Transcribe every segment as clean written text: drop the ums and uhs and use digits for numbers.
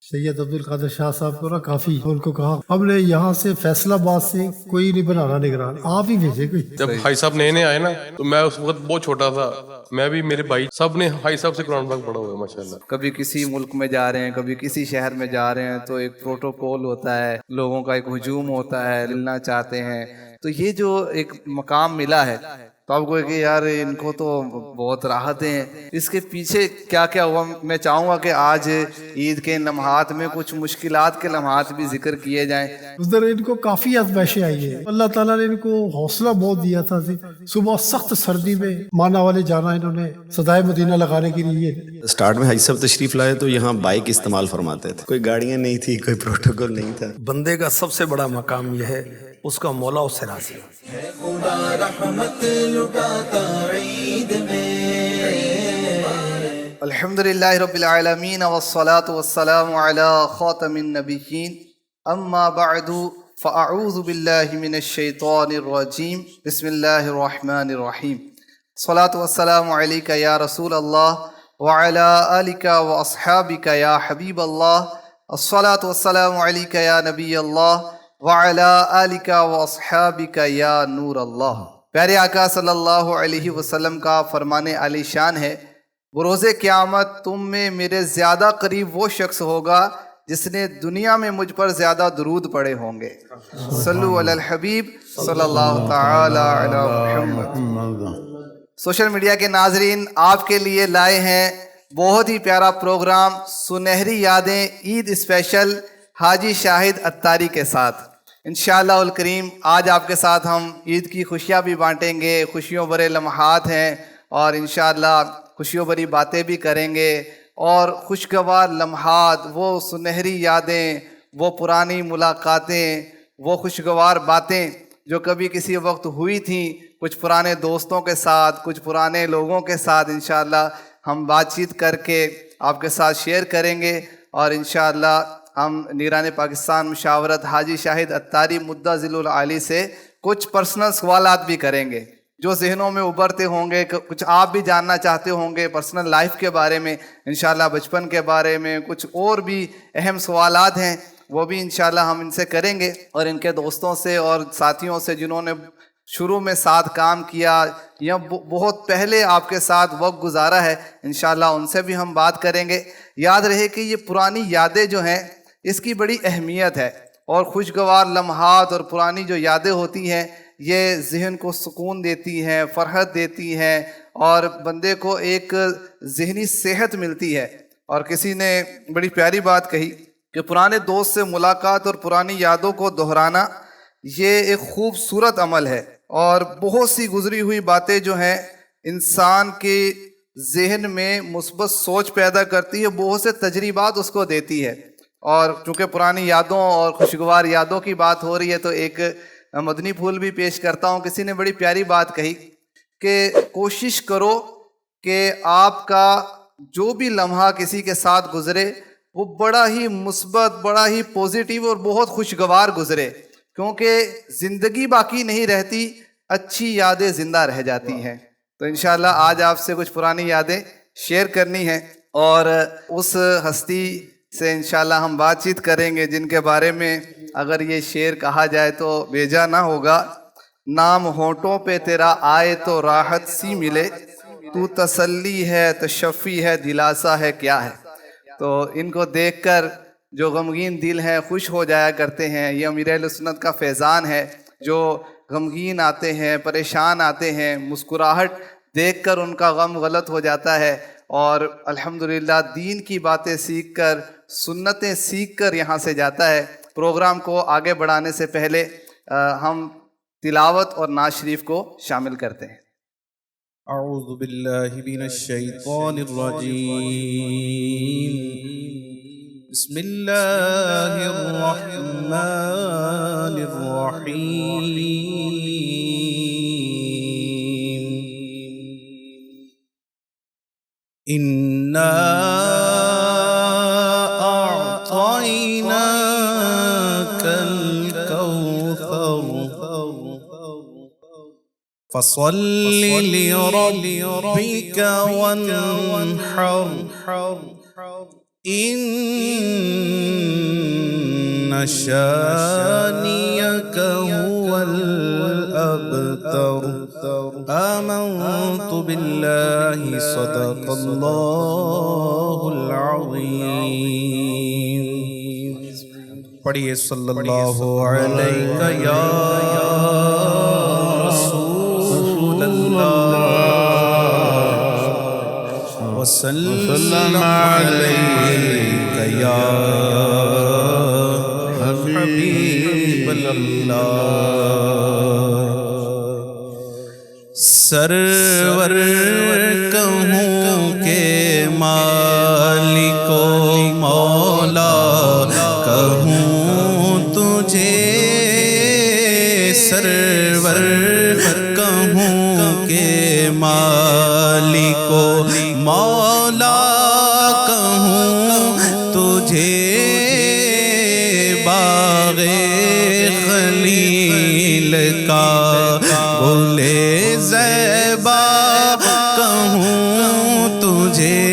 سید عبدالقادر شاہ صاحب کو نا کافی ان کو کہا ہم نے یہاں سے فیصلہ آباد سے کوئی نہیں بنانا نگران، آپ ہی بھیجے کوئی۔ جب بھائی صاحب نئے نئے آئے نا تو میں اس وقت بہت چھوٹا تھا، میں بھی میرے بھائی سب نے بھائی صاحب سے قرآن پاک پڑھا ہوا ہے ماشاءاللہ۔ کبھی کسی ملک میں جا رہے ہیں، کبھی کسی شہر میں جا رہے ہیں تو ایک پروٹوکول ہوتا ہے، لوگوں کا ایک ہجوم ہوتا ہے، ملنا چاہتے ہیں، تو یہ جو ایک مقام ملا ہے تو آپ کو کہ یار ان کو تو بہت راحتیں ہیں۔ اس کے پیچھے کیا کیا ہوا، میں چاہوں گا کہ آج عید کے لمحات میں کچھ مشکلات کے لمحات بھی ذکر کیے جائیں۔ ادھر ان کو کافی آزمائشیں آئی ہیں، اللہ تعالیٰ نے ان کو حوصلہ بہت دیا تھا۔ صبح سخت سردی میں مانا والے جانا انہوں نے صدائے مدینہ لگانے کے لیے۔ سٹارٹ میں حاج صاحب تشریف لائے تو یہاں بائک استعمال فرماتے تھے، کوئی گاڑیاں نہیں تھی، کوئی پروٹوکول نہیں تھا۔ بندے کا سب سے بڑا مقام یہ ہے اس کا مولا اس سے راضی ہے۔ خدا رحمت لٹاتا عید میں۔ الحمدللہ رب العالمین والصلاة والسلام علی خاتم النبیین، اما بعد فاعوذ باللہ من الشیطان الرجیم، بسم اللہ الرحمن الرحیم۔ الصلاة والسلام علیک یا رسول اللہ وعلی آلک واصحابک یا حبیب اللہ، الصلاة والسلام علیک یا نبی اللہ وعلی آلک واصحابک یا نور اللہ۔ پیارے آقا صلی اللہ علیہ وسلم کا فرمان عالی شان ہے، بروز قیامت تم میں میرے زیادہ قریب وہ شخص ہوگا جس نے دنیا میں مجھ پر زیادہ درود پڑھے ہوں گے۔ صلو علی الحبیب صلی اللہ تعالی علی محمد۔ سوشل میڈیا کے ناظرین، آپ کے لیے لائے ہیں بہت ہی پیارا پروگرام سنہری یادیں عید اسپیشل حاجی شاہد اتاری کے ساتھ۔ انشاءاللہ الکریم آج آپ کے ساتھ ہم عید کی خوشیاں بھی بانٹیں گے، خوشیوں بھرے لمحات ہیں اور انشاءاللہ خوشیوں بھری باتیں بھی کریں گے، اور خوشگوار لمحات، وہ سنہری یادیں، وہ پرانی ملاقاتیں، وہ خوشگوار باتیں جو کبھی کسی وقت ہوئی تھیں کچھ پرانے دوستوں کے ساتھ، کچھ پرانے لوگوں کے ساتھ، انشاءاللہ ہم بات چیت کر کے آپ کے ساتھ شیئر کریں گے، اور انشاءاللہ ہم نیران پاکستان مشاورت حاجی شاہد اتاری مدہ ذل العالی سے کچھ پرسنل سوالات بھی کریں گے جو ذہنوں میں ابھرتے ہوں گے، کچھ آپ بھی جاننا چاہتے ہوں گے پرسنل لائف کے بارے میں، انشاءاللہ بچپن کے بارے میں، کچھ اور بھی اہم سوالات ہیں وہ بھی انشاءاللہ ہم ان سے کریں گے، اور ان کے دوستوں سے اور ساتھیوں سے جنہوں نے شروع میں ساتھ کام کیا یا بہت پہلے آپ کے ساتھ وقت گزارا ہے، انشاءاللہ ان سے بھی ہم بات کریں گے۔ یاد رہے کہ یہ پرانی یادیں جو ہیں اس کی بڑی اہمیت ہے، اور خوشگوار لمحات اور پرانی جو یادیں ہوتی ہیں یہ ذہن کو سکون دیتی ہیں، فرحت دیتی ہیں، اور بندے کو ایک ذہنی صحت ملتی ہے۔ اور کسی نے بڑی پیاری بات کہی کہ پرانے دوست سے ملاقات اور پرانی یادوں کو دہرانا یہ ایک خوبصورت عمل ہے، اور بہت سی گزری ہوئی باتیں جو ہیں انسان کے ذہن میں مثبت سوچ پیدا کرتی ہے، بہت سے تجربات اس کو دیتی ہے۔ اور چونکہ پرانی یادوں اور خوشگوار یادوں کی بات ہو رہی ہے تو ایک مدنی پھول بھی پیش کرتا ہوں۔ کسی نے بڑی پیاری بات کہی کہ کوشش کرو کہ آپ کا جو بھی لمحہ کسی کے ساتھ گزرے وہ بڑا ہی مثبت، بڑا ہی پوزیٹیو اور بہت خوشگوار گزرے، کیونکہ زندگی باقی نہیں رہتی، اچھی یادیں زندہ رہ جاتی ہیں۔ تو انشاءاللہ آج آپ سے کچھ پرانی یادیں شیئر کرنی ہیں، اور اس ہستی سے انشاءاللہ ہم بات چیت کریں گے جن کے بارے میں اگر یہ شعر کہا جائے تو بیجا نہ ہوگا۔ نام ہونٹوں پہ تیرا آئے تو راحت سی ملے، تو تسلی ہے، تشفی ہے، دلاسا ہے، کیا ہے۔ تو ان کو دیکھ کر جو غمگین دل ہیں خوش ہو جایا کرتے ہیں۔ یہ امیر اہل سنت کا فیضان ہے، جو غمگین آتے ہیں، پریشان آتے ہیں، مسکراہٹ دیکھ کر ان کا غم غلط ہو جاتا ہے، اور الحمدللہ دین کی باتیں سیکھ کر، سنتیں سیکھ کر یہاں سے جاتا ہے۔ پروگرام کو آگے بڑھانے سے پہلے ہم تلاوت اور نعت شریف کو شامل کرتے ہیں۔ اعوذ باللہ من الشیطان الرجیم، بسم اللہ الرحمن الرحیم۔ انا اعطیناک الکوثر فصل لربک وانحر ان شانئك هو الأبتر آمنت بالله صدق الله العظيم. پڑھیے صلی اللہ علیہ یا رسول اللہ وسلم علیک یا حبیب اللہ. سرور کہوں کہ مالک و مولا کہوں تجھے، سرور کہوں کہ مالک و مولا کہوں تجھے، باغ خلیل کا گلے زیبا کہوں تجھے،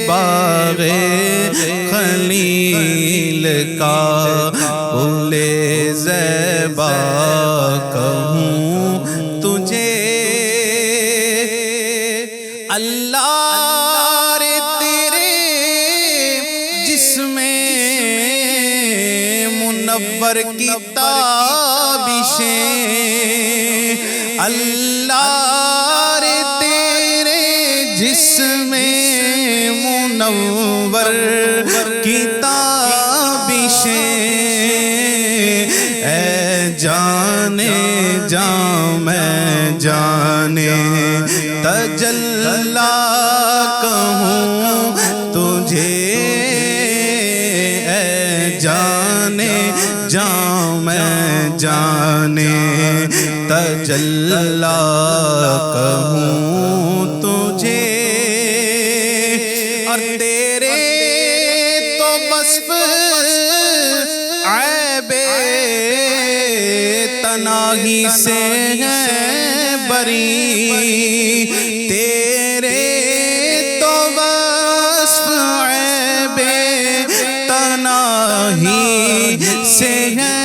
باغ خلیل کا گلے زیبا کہوں تجھے. اللہ رے تیرے جسم منور کی تابشیں، اللہ رے تیرے جسم منور کی تابشیں، اے جانے جاں میں جانے تجلا کہوں تجھے، اے جانے جاں میں جانے تجلا کہوں تجھے. اور تیرے تو وصف عیب تناہی سے ہے بری، تیرے تو وصف عیب تناہی سے ہے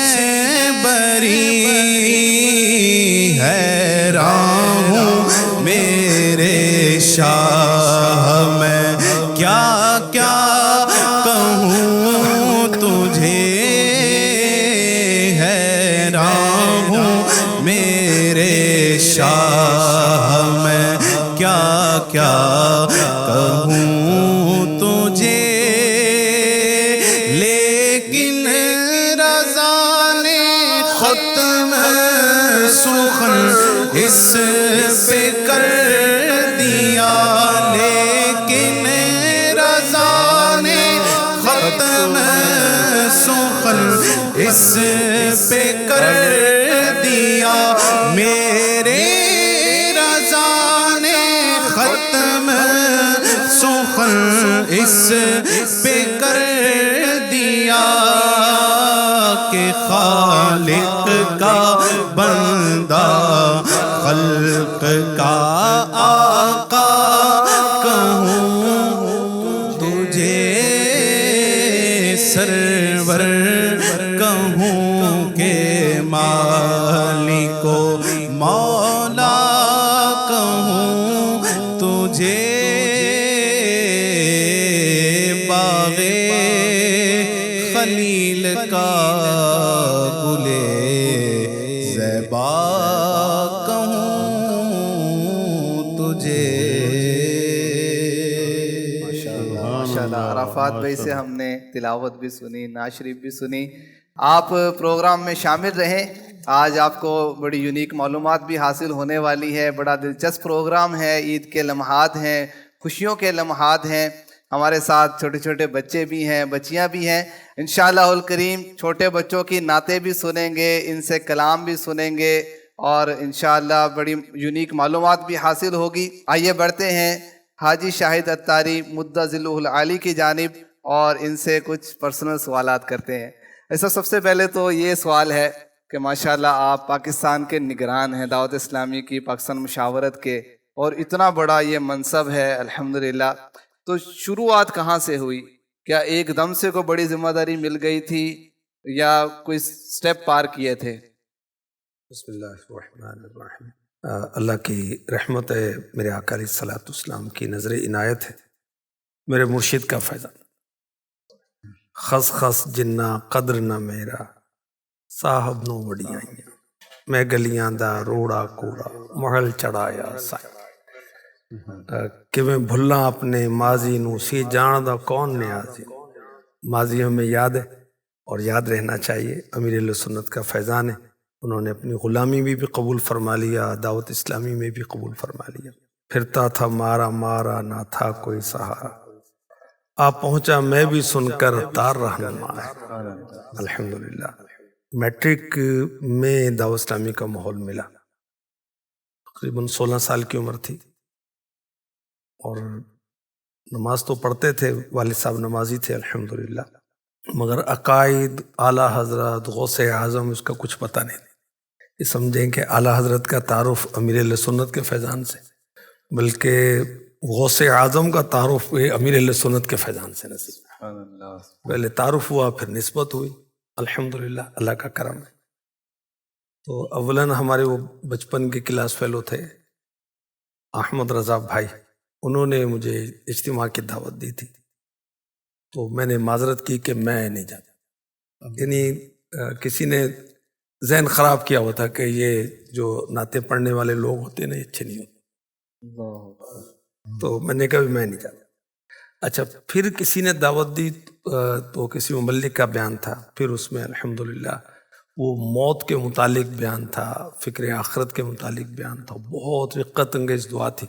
بری. حیران ہوں میرے شاہ میں کیا کیا کہوں تجھے، حیران ہوں میرے شاہ میں کیا کیا کہوں تجھے. لیکن رضا نے ختم سخن اس پہ کر دیا، لیکن رضا نے ختم سخن اس پہ کر دیا، میرے رضا نے ختم سخن اس پہ کر دیا، کہ خالق کا بندہ خلق کا آقا کہوں تجھے، سرور کہوں کہ مالک و مولا کہوں تجھے، باغ خلیل کا گلے زیبا کہوں تجھے. ماشاءاللہ. عرفات بھائی سے ہم نے تلاوت بھی سنی، نعت شریف بھی سنی. آپ پروگرام میں شامل رہیں. آج آپ کو بڑی یونیک معلومات بھی حاصل ہونے والی ہے. بڑا دلچسپ پروگرام ہے. عید کے لمحات ہیں، خوشیوں کے لمحات ہیں. ہمارے ساتھ چھوٹے چھوٹے بچے بھی ہیں، بچیاں بھی ہیں. انشاءاللہ الکریم چھوٹے بچوں کی نعتیں بھی سنیں گے، ان سے کلام بھی سنیں گے، اور انشاءاللہ بڑی یونیک معلومات بھی حاصل ہوگی. آئیے بڑھتے ہیں حاجی شاہد اتاری مدہ ذلہ العالی کی جانب، اور ان سے کچھ پرسنل سوالات کرتے ہیں. ایسا سب سے پہلے تو یہ سوال ہے کہ ماشاءاللہ آپ پاکستان کے نگران ہیں دعوت اسلامی کی، پاکستان مشاورت کے، اور اتنا بڑا یہ منصب ہے الحمدللہ. تو شروعات کہاں سے ہوئی؟ کیا ایک دم سے کوئی بڑی ذمہ داری مل گئی تھی یا کوئی سٹیپ پار کیے تھے؟ بسم اللہ الرحمن الرحیم۔ اللہ کی رحمت ہے، میرے آقا علیہ الصلوۃ والسلام کی نظر عنایت ہے، میرے مرشد کا فیضان۔ خس خس جنہ قدر نہ میرا صاحب نو وڈیاں میں گلیاں دا روڑا کوڑا محل چڑھایا سائے کیویں بھلاں اپنے ماضی نو سی جان دا کون نیازی۔ ماضی ہمیں یاد ہے اور یاد رہنا چاہیے۔ امیر اہل سنت کا فیضان ہے، انہوں نے اپنی غلامی میں بھی قبول فرما لیا، دعوت اسلامی میں بھی قبول فرما لیا۔ پھرتا تھا مارا مارا نہ تھا کوئی سہارا، آ پہنچا میں بھی سن کر تار رہنما ہے۔ الحمدللہ میٹرک میں دعوت اسلامی کا ماحول ملا، تقریباً 16 سال کی عمر تھی، اور نماز تو پڑھتے تھے، والد صاحب نمازی تھے الحمدللہ، مگر عقائد اعلیٰ حضرت غوث اعظم اس کا کچھ پتہ نہیں۔ یہ سمجھیں کہ اعلیٰ حضرت کا تعارف امیر اہل سنت کے فیضان سے، بلکہ غوث اعظم کا تعارف امیر اہل سنت کے فیضان سے نصیب۔ پہلے تعارف ہوا، پھر نسبت ہوئی، الحمدللہ اللہ کا کرم ہے۔ تو اولاً ہمارے وہ بچپن کے کلاس فیلو تھے احمد رضا بھائی، انہوں نے مجھے اجتماع کی دعوت دی تھی، تو میں نے معذرت کی کہ میں نہیں جاتا، یعنی کسی نے ذہن خراب کیا ہوا تھا کہ یہ جو نعتیں پڑھنے والے لوگ ہوتے ہیں نا، یہ اچھے نہیں ہوتے، تو میں نے کہا میں نہیں جاتا۔ اچھا، پھر کسی نے دعوت دی تو کسی مبلغ کا بیان تھا، پھر اس میں الحمدللہ وہ موت کے متعلق بیان تھا، فکر آخرت کے متعلق بیان تھا، بہت رقت انگیز دعا تھی،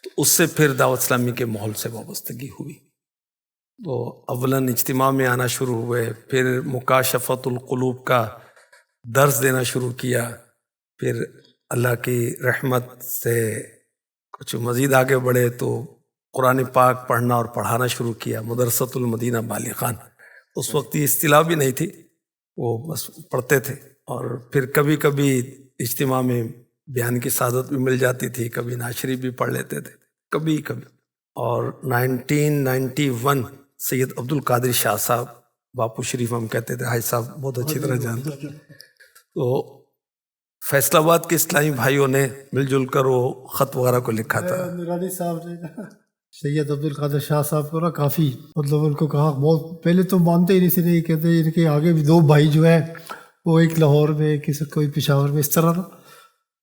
تو اس سے پھر دعوت اسلامی کے ماحول سے وابستگی ہوئی۔ تو اولاً اجتماع میں آنا شروع ہوئے، پھر مکاشفت القلوب کا درس دینا شروع کیا، پھر اللہ کی رحمت سے کچھ مزید آگے بڑھے تو قرآن پاک پڑھنا اور پڑھانا شروع کیا، مدرسۃ المدینہ بالغان، اس وقت یہ اصطلاح بھی نہیں تھی، وہ بس پڑھتے تھے، اور پھر کبھی کبھی اجتماع میں بیان کی سعادت بھی مل جاتی تھی، کبھی ناشری بھی پڑھ لیتے تھے کبھی کبھی۔ اور 1991 سید عبد القادر شاہ صاحب، باپو شریف ہم کہتے تھے، حاج صاحب بہت اچھی طرح جانتے، تو فیصل آباد کے اسلامی بھائیوں نے مل جل کر وہ خط وغیرہ کو لکھا تھا۔ نورانی صاحب نے سید عبد القادر شاہ صاحب کو نا کافی مطلب ان کو کہا، بہت پہلے تو مانتے ہی نہیں تھے، نہیں کہتے ان کے آگے بھی 2 بھائی جو ہے وہ ایک لاہور میں، کوئی پشاور میں، اس طرح نا،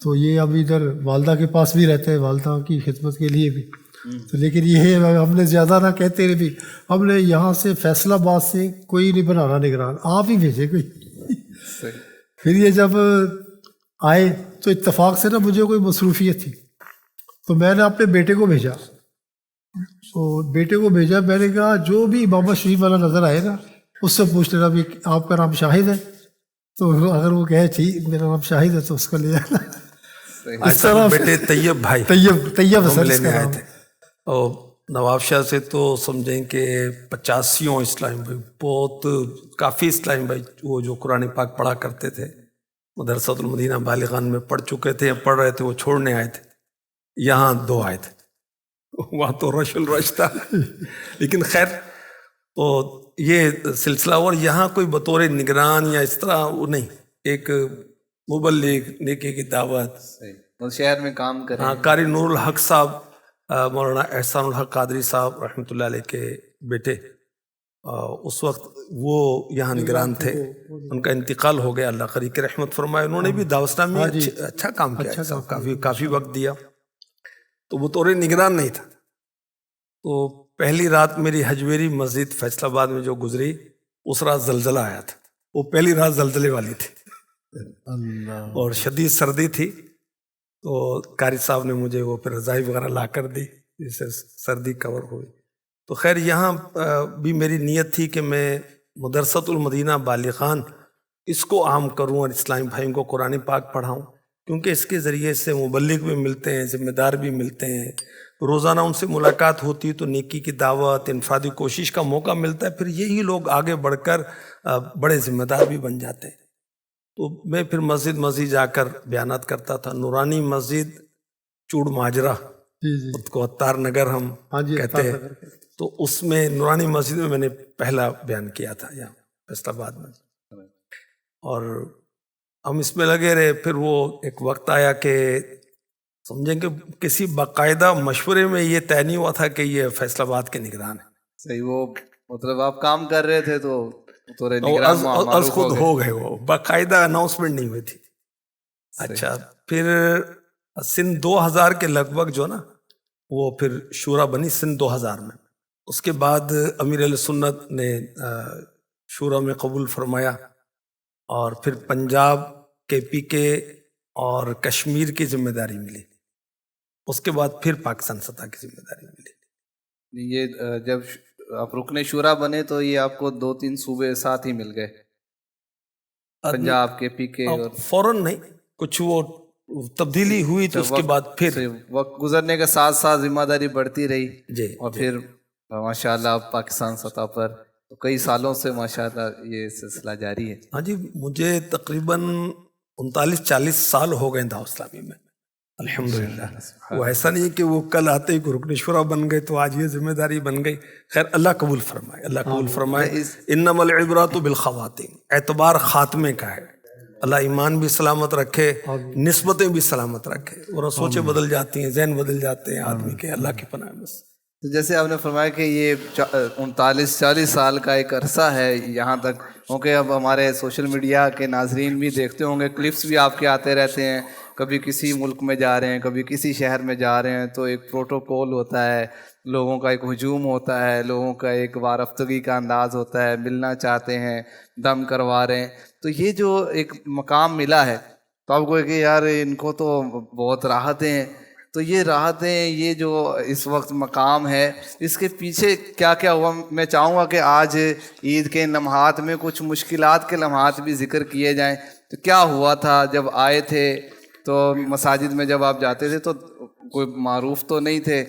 تو یہ اب ادھر والدہ کے پاس بھی رہتے ہیں، والدہ کی خدمت کے لیے بھی، تو لیکن یہ ہم نے زیادہ نہ کہتے رہے بھی، ہم نے یہاں سے فیصل آباد سے کوئی نہیں بنانا نگران، آپ ہی بھیجے کوئی۔ پھر یہ جب آئے تو اتفاق سے نا مجھے کوئی مصروفیت تھی، تو میں نے اپنے بیٹے کو بھیجا، تو بیٹے کو بھیجا، میں نے کہا جو بھی بابا شریف والا نظر آئے نا اس سے پوچھ لینا بھی آپ کا نام شاہد ہے، تو اگر وہ کہے ٹھیک میرا نام شاہد ہے تو اس کو لے جانا۔ اس طرح بیٹے طیب بھائی طیب ہم لینے آئے تھے، اور نواب شاہ سے تو سمجھیں کہ 85 اسلامی بھائی، بہت کافی اسلامی بھائی وہ جو قرآن پاک پڑھا کرتے تھے، مدرسۃ المدینہ بالغان میں پڑھ چکے تھے، پڑھ رہے تھے، وہ چھوڑنے آئے تھے، یہاں 2 آئے تھے، وہاں تو رش الرش تھا، لیکن خیر تو یہ سلسلہ، اور یہاں کوئی بطور نگران یا اس طرح وہ نہیں، ایک مبلغ نیکی کی دعوت، شہر میں کام کریں۔ ہاں، قاری نور الحق صاحب، مولانا احسان الحق قادری صاحب رحمۃ اللہ علیہ کے بیٹے، اس وقت وہ یہاں نگران تھے، ان کا انتقال ہو گیا، اللہ قریب کی رحمت فرمائے، انہوں نے بھی دعوت اسلامی میں اچھا کام کیا، کافی وقت دیا، تو وہ طور نگران نہیں تھا۔ تو پہلی رات میری حجویری مسجد فیصل آباد میں جو گزری، اس رات زلزلہ آیا تھا، وہ پہلی رات زلزلے والی تھی، اور شدید سردی تھی، تو قاری صاحب نے مجھے وہ پھر رضائی وغیرہ لا کر دی جس سے سردی کور ہوئی۔ تو خیر یہاں بھی میری نیت تھی کہ میں مدرسۃ المدینہ بالغان اس کو عام کروں اور اسلامی بھائیوں کو قرآن پاک پڑھاؤں، کیونکہ اس کے ذریعے سے مبلغ بھی ملتے ہیں، ذمہ دار بھی ملتے ہیں، روزانہ ان سے ملاقات ہوتی ہے تو نیکی کی دعوت، انفرادی کوشش کا موقع ملتا ہے، پھر یہی لوگ آگے بڑھ کر بڑے ذمہ دار بھی بن جاتے ہیں۔ تو میں پھر مسجد جا کر بیانات کرتا تھا، نورانی مسجد چوڑ ماجرہ، اس کو عطار نگر ہم کہتے ہیں، تو اس میں نورانی مسجد میں نے پہلا بیان کیا تھا یہاں فیصل آباد میں، اور ہم اس میں لگے رہے. پھر وہ ایک وقت آیا کہ سمجھیں کہ کسی باقاعدہ مشورے میں یہ طے نہیں ہوا تھا کہ یہ فیصل آباد کے نگران ہیں. صحیح، وہ مطلب آپ کام کر رہے تھے تو از خود ہو گئے، وہ باقاعدہ اناؤنسمنٹ نہیں ہوئی تھی. اچھا، پھر سن 2000 کے لگ بھگ جو نا وہ پھر شورا بنی سن 2000 میں. اس کے بعد امیر اہل سنت نے شورا میں قبول فرمایا، اور پھر پنجاب کے پی کے اور کشمیر کی ذمہ داری ملی. اس کے بعد پھر پاکستان سطح کی ذمہ داری ملی. یہ جب آپ رکن شورا بنے تو یہ آپ کو 2-3 صوبے ساتھ ہی مل گئے، پنجاب کے پی کے؟ فوراً نہیں، کچھ وہ تبدیلی ہوئی تو اس کے بعد پھر وقت گزرنے کے ساتھ ساتھ ذمہ داری بڑھتی رہی جی، اور پھر ماشاءاللہ اب پاکستان سطح پر تو کئی سالوں سے ماشاءاللہ یہ سلسلہ جاری ہے. ہاں جی، مجھے تقریباً 39-40 سال ہو گئے دعوت اسلامی میں الحمدللہ. وہ ایسا نہیں کہ وہ کل آتے ہی رکن شورا بن گئے تو آج یہ ذمہ داری بن گئی. خیر، اللہ قبول فرمائے، اللہ قبول فرمائے. انما العبرات بالخواتیم، اعتبار خاتمے کا ہے. اللہ ایمان بھی سلامت رکھے، نسبتیں بھی سلامت رکھے. اور سوچیں بدل جاتی ہیں، ذہن بدل جاتے ہیں آدمی کے. اللہ کی پناہ بس. تو جیسے آپ نے فرمایا کہ یہ 39-40 سال کا ایک عرصہ ہے یہاں تک، کیونکہ اب ہمارے سوشل میڈیا کے ناظرین بھی دیکھتے ہوں گے، کلپس بھی آپ کے آتے رہتے ہیں. کبھی کسی ملک میں جا رہے ہیں، کبھی کسی شہر میں جا رہے ہیں تو ایک پروٹوکول ہوتا ہے، لوگوں کا ایک ہجوم ہوتا ہے، لوگوں کا ایک وارفتگی کا انداز ہوتا ہے، ملنا چاہتے ہیں، دم کروا رہے ہیں. تو یہ جو ایک مقام ملا ہے تو آپ کو کہ یار ان کو تو بہت راحتیں ہیں. تو یہ راحتیں، یہ جو اس وقت مقام ہے، اس کے پیچھے کیا کیا ہوا؟ میں چاہوں گا کہ آج عید کے لمحات میں کچھ مشکلات کے لمحات بھی ذکر کیے جائیں. تو کیا ہوا تھا جب آئے تھے؟ تو مساجد میں جب آپ جاتے تھے تو کوئی معروف تو نہیں تھے،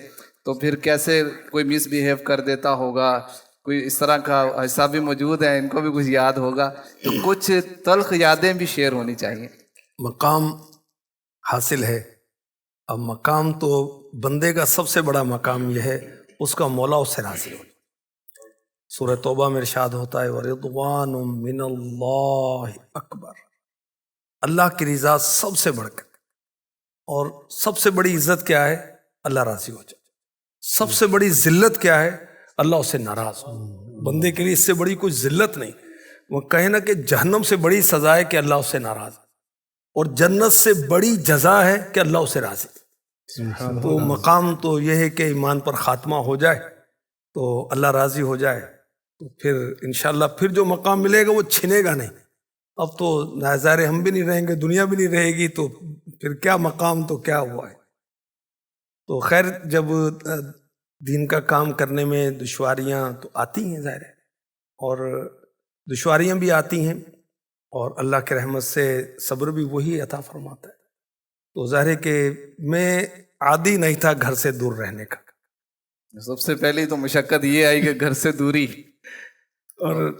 تو پھر کیسے کوئی مس بیہیو کر دیتا ہوگا، کوئی اس طرح کا حصہ بھی موجود ہے، ان کو بھی کچھ یاد ہوگا. تو کچھ تلخ یادیں بھی شیئر ہونی چاہیے. مقام حاصل ہے. اب مقام تو بندے کا سب سے بڑا مقام یہ ہے اس کا مولا اس سے راضی ہو. سورہ توبہ میں ارشاد ہوتا ہے وَرِضْوَانٌ مِّنَ اللَّهِ اکبر. اللہ کی رضا سب سے بڑھ کر، اور سب سے بڑی عزت کیا ہے؟ اللہ راضی ہو جائے. سب سے بڑی ذلت کیا ہے؟ اللہ اس سے ناراض ہو. بندے کے لیے اس سے بڑی کوئی ذلت نہیں. وہ کہیں نا کہ جہنم سے بڑی سزا ہے کہ اللہ اس سے ناراض ہے، اور جنت سے بڑی جزا ہے کہ اللہ اس سے راضی. تو مقام تو یہ ہے کہ ایمان پر خاتمہ ہو جائے تو اللہ راضی ہو جائے، تو پھر انشاءاللہ پھر جو مقام ملے گا وہ چھنے گا نہیں. اب تو ظاہر ہم بھی نہیں رہیں گے، دنیا بھی نہیں رہے گی، تو پھر کیا مقام تو کیا ہوا ہے. تو خیر، جب دین کا کام کرنے میں دشواریاں تو آتی ہیں ظاہر ہے، اور دشواریاں بھی آتی ہیں، اور اللہ کے رحمت سے صبر بھی وہی عطا فرماتا ہے. تو ظاہر ہے کہ میں عادی نہیں تھا گھر سے دور رہنے کا. سب سے پہلی تو مشقت یہ آئی کہ گھر سے دوری. اور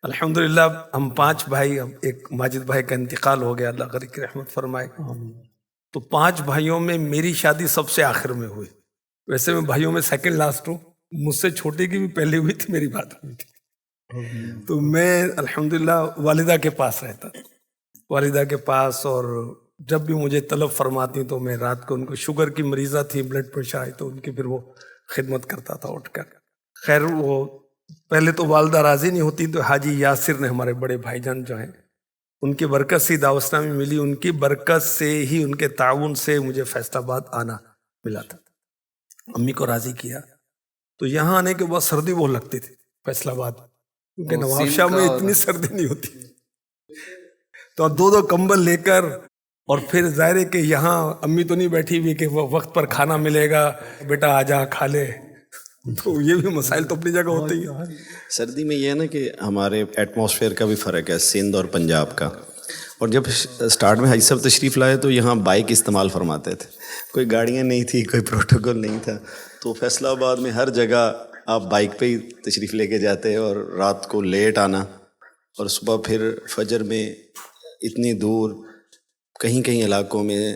الحمدللہ ہم 5 بھائی، اب ایک ماجد بھائی کا انتقال ہو گیا، اللہ غریب کی رحمت فرمائے. تو 5 بھائیوں میں میری شادی سب سے آخر میں ہوئی. ویسے میں بھائیوں میں سیکنڈ لاسٹ ہوں، مجھ سے چھوٹے کی بھی پہلے ہوئی تھی، میری بات ہوئی تھی. تو میں الحمدللہ والدہ کے پاس رہتا تھا، والدہ کے پاس. اور جب بھی مجھے طلب فرماتی تو میں رات کو، ان کو شوگر کی مریضہ تھی، بلڈ پریشر آئی، تو ان کی پھر وہ خدمت کرتا تھا اٹھ کر. خیر، وہ پہلے تو والدہ راضی نہیں ہوتی، تو حاجی یاسر نے، ہمارے بڑے بھائی جان جو ہیں، ان کی برکت سے دعوت اسلامی ملی. ان کی برکت سے ہی، ان کے تعاون سے مجھے فیصل آباد آنا ملا تھا. امی کو راضی کیا. تو یہاں آنے کے بعد سردی بہت لگتی تھی فیصل آباد، کیونکہ نواب شاہ میں اتنی سردی نہیں ہوتی. تو 2 کمبل لے کر، اور پھر ظاہر ہے کہ یہاں امی تو نہیں بیٹھی ہوئی کہ وہ وقت پر کھانا ملے گا، بیٹا آ جا کھا لے. تو یہ بھی مسائل تو اپنی جگہ ہوتے ہی. سردی میں یہ ہے نا کہ ہمارے ایٹماسفیئر کا بھی فرق ہے، سندھ اور پنجاب کا. اور جب سٹارٹ میں حاجی صاحب تشریف لائے تو یہاں بائک استعمال فرماتے تھے. کوئی گاڑیاں نہیں تھی، کوئی پروٹوکول نہیں تھا. تو فیصل آباد میں ہر جگہ آپ بائک پہ ہی تشریف لے کے جاتے، اور رات کو لیٹ آنا، اور صبح پھر فجر میں اتنی دور. کہیں کہیں علاقوں میں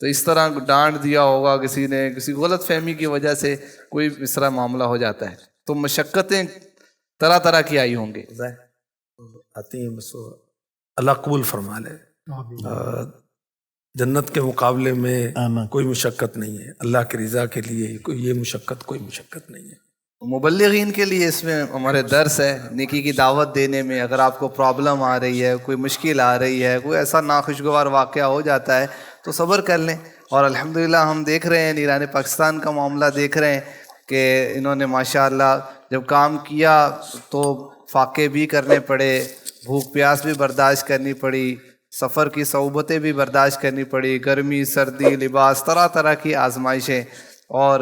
تو اس طرح ڈانٹ دیا ہوگا کسی نے، کسی غلط فہمی کی وجہ سے کوئی اس طرح معاملہ ہو جاتا ہے، تو مشقتیں طرح طرح کی آئی ہوں گی. آتی ہیں بس اللہ قبول فرما لے. جنت کے مقابلے میں کوئی مشقت نہیں ہے، اللہ کی رضا کے لیے یہ مشقت کوئی مشقت نہیں ہے. مبلغین کے لیے اس میں ہمارے درس ہے نیکی کی دعوت دینے میں. اگر آپ کو پرابلم آ رہی ہے، کوئی مشکل آ رہی ہے، کوئی ایسا ناخوشگوار واقعہ ہو جاتا ہے تو صبر کر لیں. اور الحمدللہ ہم دیکھ رہے ہیں نیران پاکستان کا معاملہ دیکھ رہے ہیں کہ انہوں نے ماشاءاللہ جب کام کیا تو فاقے بھی کرنے پڑے، بھوک پیاس بھی برداشت کرنی پڑی، سفر کی صعوبتیں بھی برداشت کرنی پڑی، گرمی سردی لباس طرح طرح کی آزمائشیں، اور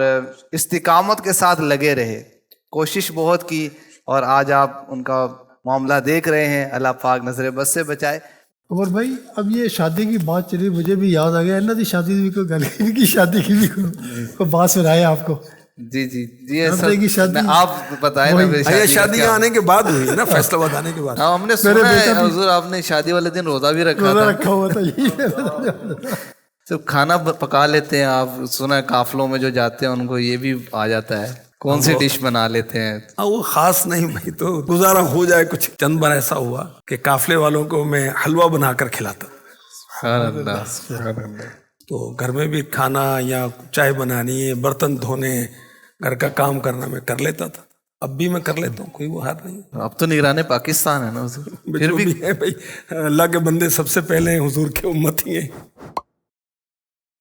استقامت کے ساتھ لگے رہے، کوشش بہت کی، اور آج آپ ان کا معاملہ دیکھ رہے ہیں. اللہ پاک نظر بد سے بچائے. عمر بھائی اب یہ شادی کی بات چلی، مجھے بھی یاد آ گیا انہوں کی شادی بھی کوئی گل، ان کی شادی کی بھی کوئی بات سنائے آپ کو. جی آپ بتائیں نا. شادیاں آنے کے بعد ہوئی نا، فیصلہ آباد آنے کے بعد. ہم نے سنا ہے حضور آپ نے شادی والے دن روزہ بھی رکھا ہوا تھا. صرف کھانا پکا لیتے ہیں آپ، سنا ہے قافلوں میں جو جاتے ہیں ان کو یہ بھی آ جاتا ہے، کون سی ڈش بنا لیتے ہیں. وہ خاص نہیں بھائی، تو گزارا ہو جائے. کچھ چند بار ایسا ہوا کہ قافلے والوں کو میں حلوہ بنا کر کھلاتا. تو گھر میں بھی کھانا یا چائے بنانی ہے، برتن دھونے، گھر کا کام کرنا میں کر لیتا تھا. اب بھی میں کر لیتا ہوں، کوئی وہ حد نہیں. اب تو نگران پاکستان ہے نا حضور. پھر بھی ہے بھائی، اللہ کے بندے سب سے پہلے حضور کے امت ہی ہیں.